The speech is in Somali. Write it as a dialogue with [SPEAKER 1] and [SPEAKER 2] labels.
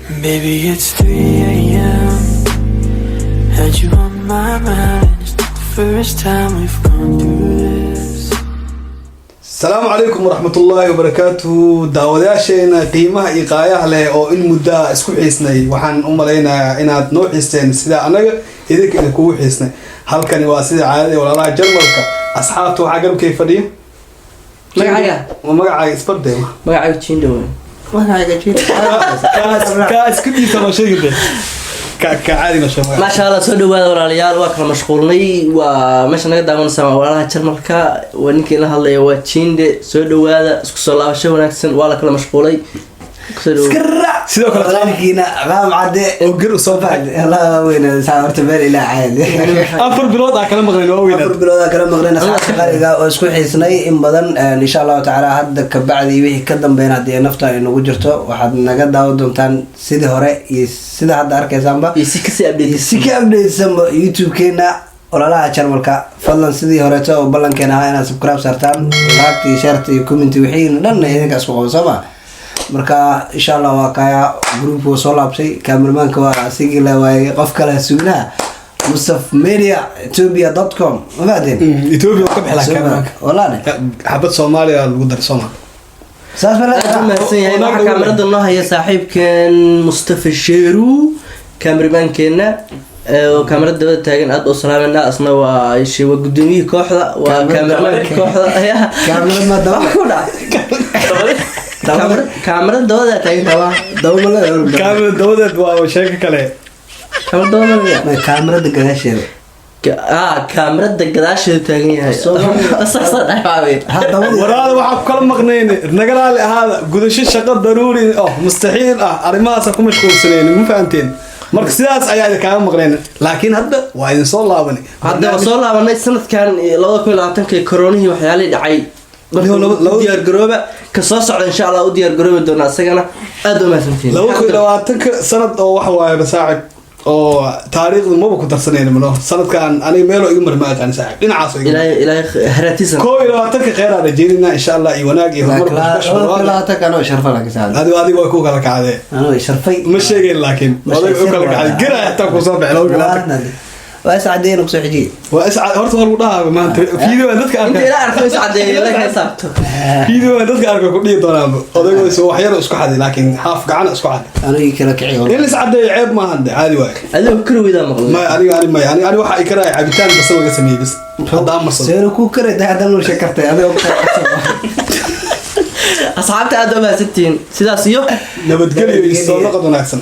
[SPEAKER 1] Baby, it's 3 a.m. Had you on my mind. It's not the first time we've gone through this.
[SPEAKER 2] السلام عليكم ورحمة الله وبركاته. داوداشينا قيمة إيقاية له أو إن مدة اسكو حسني وحن أمرينا إن نوع حسين سدا أنا إذا كنا كو حسني هل كان واسد عادي ولا لا جرمك أصحابته عقلوا كيف دي؟ ما قاعد يسبب
[SPEAKER 3] ما قاعد تشيندو
[SPEAKER 2] كاس كدي سما شيء كده كعادي
[SPEAKER 3] ما شاء الله سو dhawaad walaalayaal waa kala mashquulnay waa meesha naga daawanaysaa walaalaha jarmalka waa ninkii la hadlaya waa Chinde soo dhawaada isku soo laabasho wanaagsan waa la kala mashquulay
[SPEAKER 2] sidoo kale
[SPEAKER 4] qaankiina qaam cade
[SPEAKER 2] oo gar u soo baxay
[SPEAKER 4] la weyn saarta meel ila caadi
[SPEAKER 2] afar bilood kala maqleen oo weyn
[SPEAKER 4] afar bilood kala maqleen asxaabta qariga oo isku xiisnay in badan insha Allah taala hadda ka bacdi wixii ka dambeeyna hadii nafta ay nagu jirto waxaad naga daawan doontaan sidii hore iyo sida hadda arkaysaanba
[SPEAKER 3] si ka
[SPEAKER 4] update YouTube-keena ololaha channelka fadlan sidii horeeto oo ballankeena ah inaad subscribe saartaan like share iyo comment wixii dhan idinka isku qabsama marka insha Allah waa kaya group oo soo laabtay cameramanka waa asigii la waayay qof kale sugnaa mustafmedia.ethiopia.com maadeen
[SPEAKER 2] Ethiopia ka bixla cameramanka
[SPEAKER 4] walaana
[SPEAKER 2] xabad Soomaaliya lagu darsoma
[SPEAKER 4] saas bala
[SPEAKER 3] waxa kamarada noo haya saaxiibkan Mustafa Sheeru cameramankeena oo kamarada daba taagan aad oo salaamana asna waa sheey gudoomiye kooxda waa cameramanka kooxda ayaa
[SPEAKER 4] cameraman daba ku dhac
[SPEAKER 3] كاميرا دودا تاينتوا
[SPEAKER 2] كاميرا دودا waa sheeko kale
[SPEAKER 3] كاميرا دودا
[SPEAKER 4] ma kaamirada gadaasheeda
[SPEAKER 3] كاميرا gadaasheeda taagan yahay asaasa dhaafay
[SPEAKER 2] waraada waxa kala maqneen nagalaal ahaada gudasho shaqo daruuri ah mustaxiil ah arimahaas ku mashquulsaneen ma fahanteen marka sidaas ayaa ka maqneen laakiin hadda waa idin soo laabanay
[SPEAKER 3] hadda soo laabanay sanadkan 2020 corona waxyaalo dhacay diyaar garooba ka soo socda insha Allah u diyaar garoobi doona asagana aad u maasantiin
[SPEAKER 2] 2020 sanad oo wax waaye saaxib oo taariikhdu ma ku darsaneen malo sanadkan aniga meelo igu marmaad aan saaxib dhinacaas
[SPEAKER 3] ilaahay haratiisa
[SPEAKER 2] 2020 khayr aan jeedina insha Allah iyo wanaag iyo horumar
[SPEAKER 4] la ta kana sharfa la kasaad
[SPEAKER 2] adiga way ku kala kacday
[SPEAKER 4] ano sharfay
[SPEAKER 2] ma sheegeen laakiin adiga ku kala kacday gira xitaa ku soo baxay 2020
[SPEAKER 4] واسعدين وكسحجي
[SPEAKER 2] واسعد هرت هو ودها ما انت فيديو dadka
[SPEAKER 3] انت لا عرفت اسعدين la xisaabto
[SPEAKER 2] فيديو dadka arko ku dhigi doonaan odaygu soo wax yar isku xaday laakiin haaf gacan isku xaday
[SPEAKER 4] aniga kala kiciyo
[SPEAKER 2] in iscaday ceeb ma hande caadi waay
[SPEAKER 3] adiga kurwida maqlay
[SPEAKER 2] ma aniga waxa ay karaay cabitaan bas laga sameeyay bas hada amarsan
[SPEAKER 4] soo ku kare daadan loo sheekartay adiga
[SPEAKER 3] asxaabta aad u maasantiin sidaas iyo
[SPEAKER 2] nabadgelyo iyo soo noqod wanaagsan